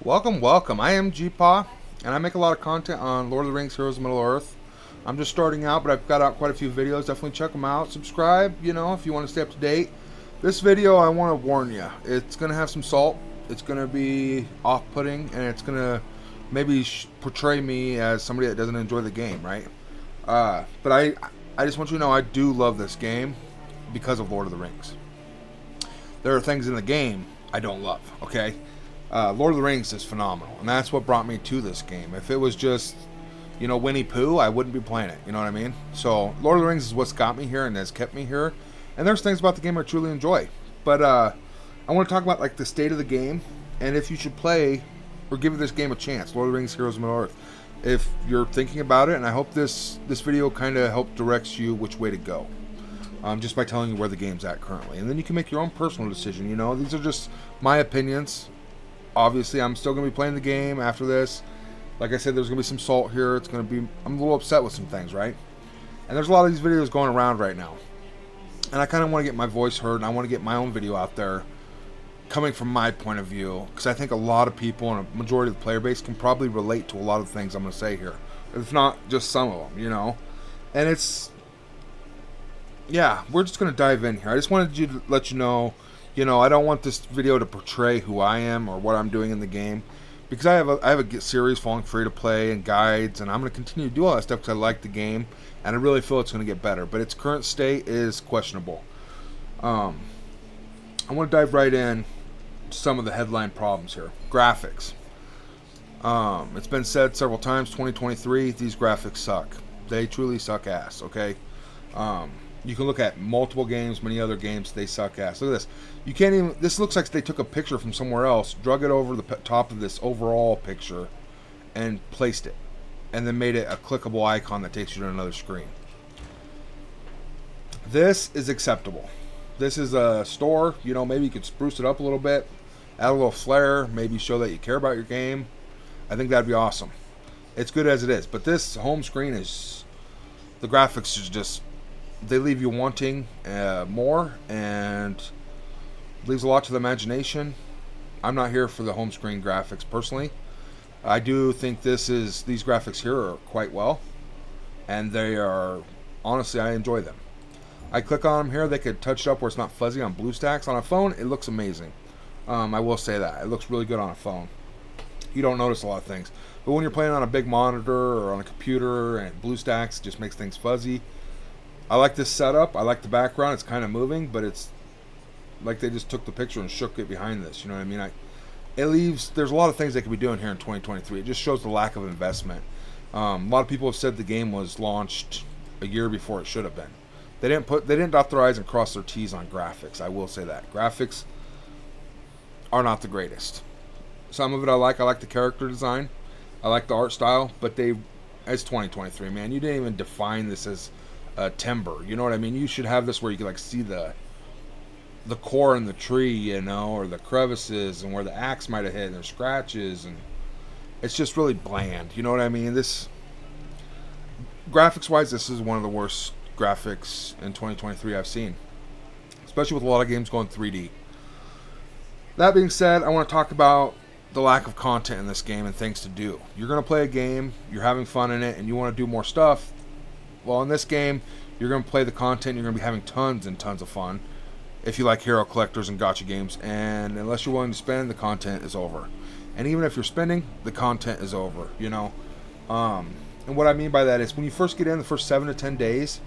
Welcome. I am GPaw, and I make a lot of content on Lord of the Rings, Heroes of Middle-earth. I'm just starting out, but I've got out quite a few videos. Definitely check them out. Subscribe, if you want to stay up to date. This video, I want to warn you. It's going to have some salt. It's going to be off-putting, and it's going to maybe portray me as somebody that doesn't enjoy the game, right? But I just want you to know I do love this game because of Lord of the Rings. There are things in the game I don't love, okay? Lord of the Rings is phenomenal, and that's what brought me to this game. If it was just, Winnie Pooh, I wouldn't be playing it, you know what I mean? So, Lord of the Rings is what's got me here and has kept me here, and there's things about the game I truly enjoy. But, I want to talk about, the state of the game, and if you should play, or give this game a chance, Lord of the Rings, Heroes of Middle-earth. If you're thinking about it, and I hope this video kind of helps directs you which way to go. Just by telling you where the game's at currently. And then you can make your own personal decision, These are just my opinions. Obviously, I'm still going to be playing the game after this. Like I said, there's going to be some salt here. I'm a little upset with some things, right? And there's a lot of these videos going around right now. And I kind of want to get my voice heard, and I want to get my own video out there coming from my point of view. Because I think a lot of people, and a majority of the player base, can probably relate to a lot of the things I'm going to say here. If not just some of them, And yeah, we're just going to dive in here. I just wanted to let you know, I don't want this video to portray who I am or what I'm doing in the game, because I have a series Falling Free to Play and guides, and I'm going to continue to do all that stuff because I like the game, and I really feel it's going to get better. But its current state is questionable. I want to dive right in to some of the headline problems here. Graphics. It's been said several times, 2023, these graphics suck. They truly suck ass, okay? You can look at multiple games, many other games, they suck ass. Look at this. You can't even, this looks like they took a picture from somewhere else, drug it over the top of this overall picture, and placed it. And then made it a clickable icon that takes you to another screen. This is acceptable. This is a store, maybe you could spruce it up a little bit, add a little flair, maybe show that you care about your game. I think that'd be awesome. It's good as it is. But this home screen is, the graphics is just, they leave you wanting more, and leaves a lot to the imagination. I'm not here for the home screen graphics personally. I do think these graphics here are quite well, and they are, honestly, I enjoy them. I click on them here, they could touch it up where it's not fuzzy on BlueStacks. On a phone, it looks amazing. I will say that. It looks really good on a phone. You don't notice a lot of things. But when you're playing on a big monitor or on a computer, and BlueStacks just makes things fuzzy. I like this setup. I like the background. It's kind of moving, but it's like they just took the picture and shook it behind this. You know what I mean? There's a lot of things they could be doing here in 2023. It just shows the lack of investment. A lot of people have said the game was launched a year before it should have been. They didn't dot their I's and cross their T's on graphics. I will say that. Graphics are not the greatest. Some of it I like. I like the character design. I like the art style, but it's 2023, man. You didn't even define this as timber, you know what I mean? You should have this where you can see the core in the tree, or the crevices, and where the axe might have hit, and there's scratches, and it's just really bland, you know what I mean? This, graphics wise, this is one of the worst graphics in 2023 I've seen, especially with a lot of games going 3D. That being said, I want to talk about the lack of content in this game and things to do. You're going to play a game, you're having fun in it, and you want to do more stuff. Well, in this game, you're going to play the content, you're going to be having tons and tons of fun if you like hero collectors and gacha games, and unless you're willing to spend, the content is over. And even if you're spending, the content is over, And what I mean by that is when you first get in the first 7 to 10 days,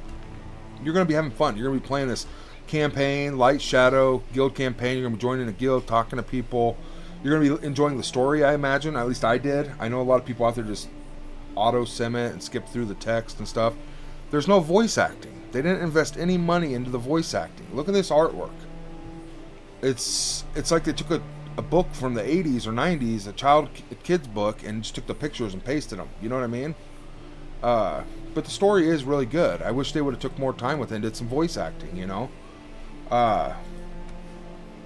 you're going to be having fun. You're going to be playing this campaign, Light Shadow, guild campaign. You're going to be joining a guild, talking to people. You're going to be enjoying the story, I imagine. At least I did. I know a lot of people out there just auto-sim it and skip through the text and stuff. There's no voice acting. They didn't invest any money into the voice acting. Look at this artwork. It's like they took a book from the 80s or 90s, a kid's book, and just took the pictures and pasted them. You know what I mean? But the story is really good. I wish they would have took more time with it and did some voice acting,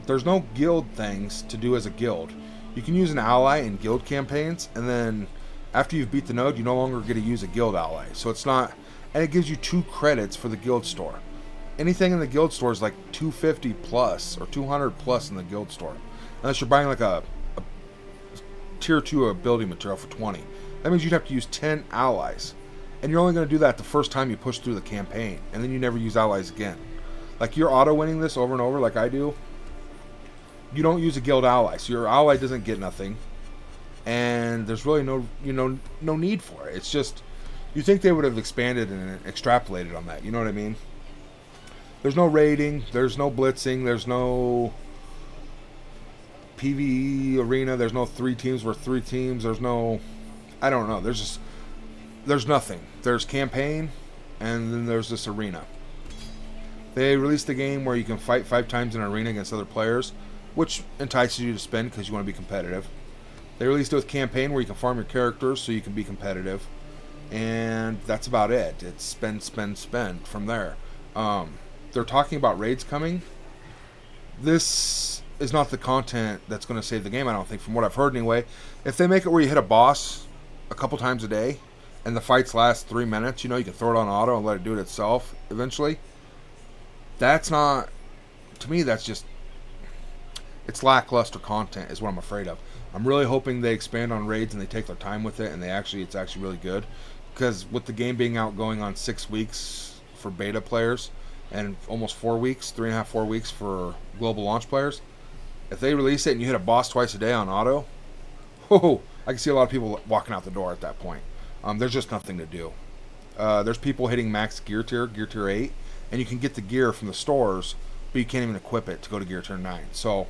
There's no guild things to do as a guild. You can use an ally in guild campaigns, and then after you've beat the node, you no longer get to use a guild ally. So it's not... And it gives you 2 credits for the guild store. Anything in the guild store is like 250 plus or 200 plus in the guild store. Unless you're buying like a tier 2 ability material for 20. That means you'd have to use 10 allies. And you're only going to do that the first time you push through the campaign. And then you never use allies again. Like, you're auto-winning this over and over like I do. You don't use a guild ally. So your ally doesn't get nothing. And there's really no need for it. It's just, you think they would have expanded and extrapolated on that. You know what I mean? There's no raiding. There's no blitzing. There's no PvE arena. There's no 3 teams versus 3 teams. There's no, I don't know. There's nothing. There's campaign, and then there's this arena. They released a game where you can fight 5 times in an arena against other players, which entices you to spend because you want to be competitive. They released it with campaign where you can farm your characters so you can be competitive. And that's about it. It's spend, spend, spend from there. They're talking about raids coming. This is not the content that's going to save the game, I don't think, from what I've heard anyway. If they make it where you hit a boss a couple times a day and the fights last 3 minutes, you can throw it on auto and let it do it itself eventually. That's not, to me, that's just, it's lackluster content is what I'm afraid of. I'm really hoping they expand on raids and they take their time with it and it's actually really good. Because with the game being out going on 6 weeks for beta players and almost 4 weeks, 3.5, 4 weeks for global launch players, if they release it and you hit a boss twice a day on auto, I can see a lot of people walking out the door at that point. There's just nothing to do. There's people hitting max gear tier 8, and you can get the gear from the stores, but you can't even equip it to go to gear tier 9. So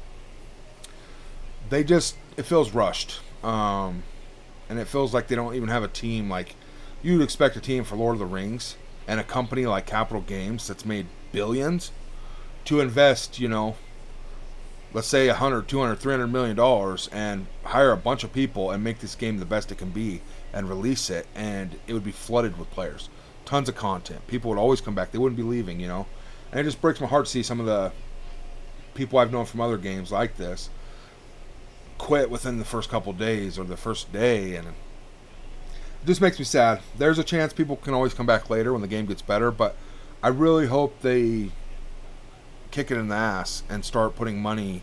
it feels rushed. And it feels like they don't even have a team. Like, you'd expect a team for Lord of the Rings and a company like Capital Games that's made billions to invest, let's say $100, $200, $300 million and hire a bunch of people and make this game the best it can be and release it, and it would be flooded with players. Tons of content. People would always come back. They wouldn't be leaving, And it just breaks my heart to see some of the people I've known from other games like this quit within the first couple days or the first day, and it just makes me sad. There's a chance people can always come back later when the game gets better, but I really hope they kick it in the ass and start putting money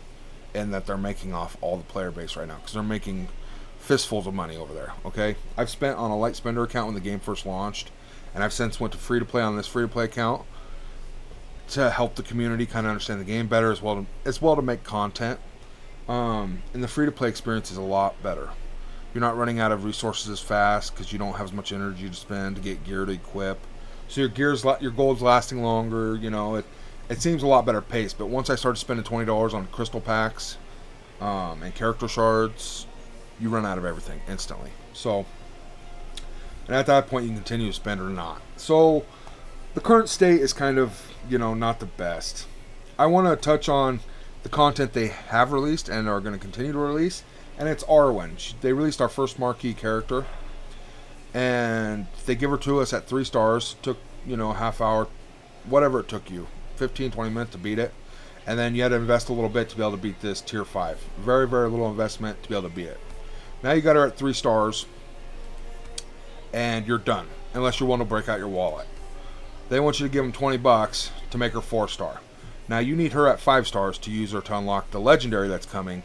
in that they're making off all the player base right now, because they're making fistfuls of money over there. Okay, I've spent on a light spender account when the game first launched, and I've since went to free to play on this free to play account to help the community kind of understand the game better, as well to make content. And the free to play experience is a lot better. You're not running out of resources as fast because you don't have as much energy to spend to get gear to equip. So your gold's lasting longer. It seems a lot better paced. But once I started spending $20 on crystal packs and character shards, you run out of everything instantly. So, and at that point, you can continue to spend or not. So, the current state is kind of, not the best. I want to touch on the content they have released and are going to continue to release, and it's Arwen. They released our first marquee character, and they give her to us at 3 stars. Took, a half hour, whatever it took you, 15, 20 minutes to beat it, and then you had to invest a little bit to be able to beat this tier 5. Very, very little investment to be able to beat it. Now you got her at 3 stars, and you're done, unless you're willing to break out your wallet. They want you to give them $20 to make her 4 star. Now, you need her at 5 stars to use her to unlock the legendary that's coming,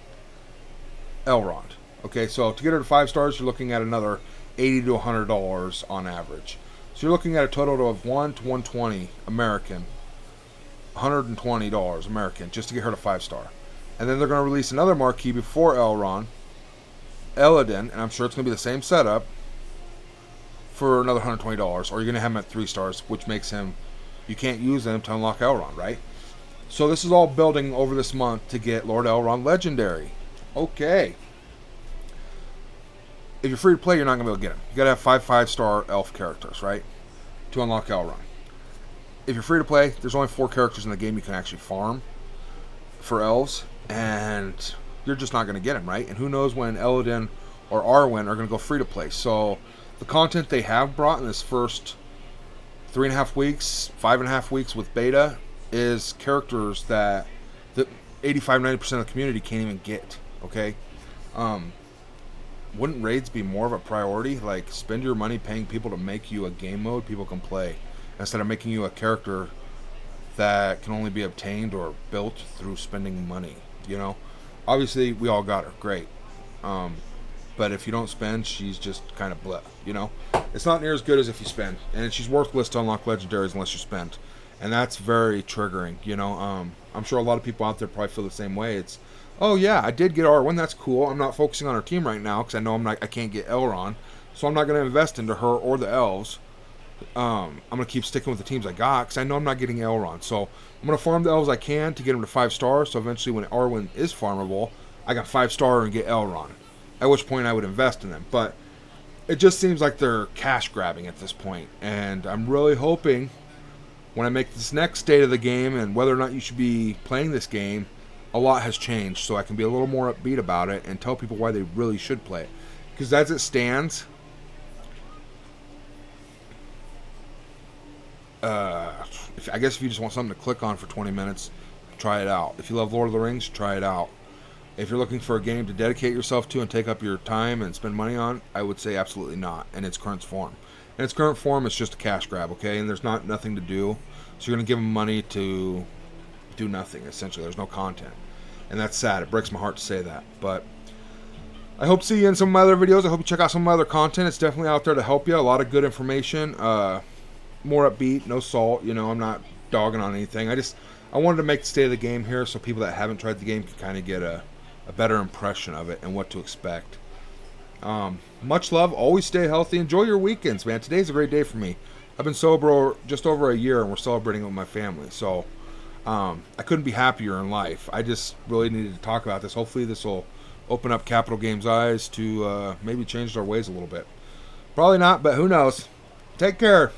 Elrond. Okay, so to get her to 5 stars, you're looking at another $80 to $100 on average. So you're looking at a total of $1 to $120 American, $120 American, just to get her to 5 star. And then they're going to release another marquee before Elrond, Eladin, and I'm sure it's going to be the same setup, for another $120, or you're going to have him at 3 stars, which makes him, you can't use him to unlock Elrond, right? So this is all building over this month to get Lord Elrond Legendary. Okay. If you're free to play, you're not going to be able to get him. You got to have 5 5-star elf characters, right? To unlock Elrond. If you're free to play, there's only 4 characters in the game you can actually farm for elves, and you're just not going to get him, right? And who knows when Eladin or Arwen are going to go free to play. So the content they have brought in this first 3.5 weeks, 5.5 weeks with beta is characters that the 85-90% of the community can't even get. Okay, wouldn't raids be more of a priority? Like, spend your money paying people to make you a game mode people can play, instead of making you a character that can only be obtained or built through spending money. Obviously we all got her, great. But if you don't spend, she's just kind of bleh, you know? It's not near as good as if you spend. And she's worthless to unlock legendaries unless you spend. And that's very triggering, you know? I'm sure a lot of people out there probably feel the same way. It's, oh yeah, I did get R1, that's cool. I'm not focusing on her team right now because I know I can't get Elrond. So I'm not going to invest into her or the elves. I'm going to keep sticking with the teams I got because I know I'm not getting Elrond. So I'm going to farm the elves I can to get them to 5 stars. So eventually when Arwen is farmable, I got 5 star and get Elrond. At which point I would invest in them. But it just seems like they're cash grabbing at this point. And I'm really hoping when I make this next state of the game and whether or not you should be playing this game, a lot has changed. So I can be a little more upbeat about it and tell people why they really should play it. Because as it stands, I guess if you just want something to click on for 20 minutes, try it out. If you love Lord of the Rings, try it out. If you're looking for a game to dedicate yourself to and take up your time and spend money on, I would say absolutely not in its current form. In its current form, it's just a cash grab, okay? And there's nothing to do. So you're going to give them money to do nothing, essentially. There's no content. And that's sad. It breaks my heart to say that. But I hope to see you in some of my other videos. I hope you check out some of my other content. It's definitely out there to help you. A lot of good information. More upbeat, no salt. You know, I'm not dogging on anything. I wanted to make the state of the game here so people that haven't tried the game can kind of get a better impression of it and what to expect. Much love. Always stay healthy. Enjoy your weekends, man. Today's a great day for me. I've been sober just over a year, and we're celebrating with my family. So I couldn't be happier in life. I just really needed to talk about this. Hopefully this will open up Capital Games' eyes to maybe change their ways a little bit. Probably not, but who knows. Take care.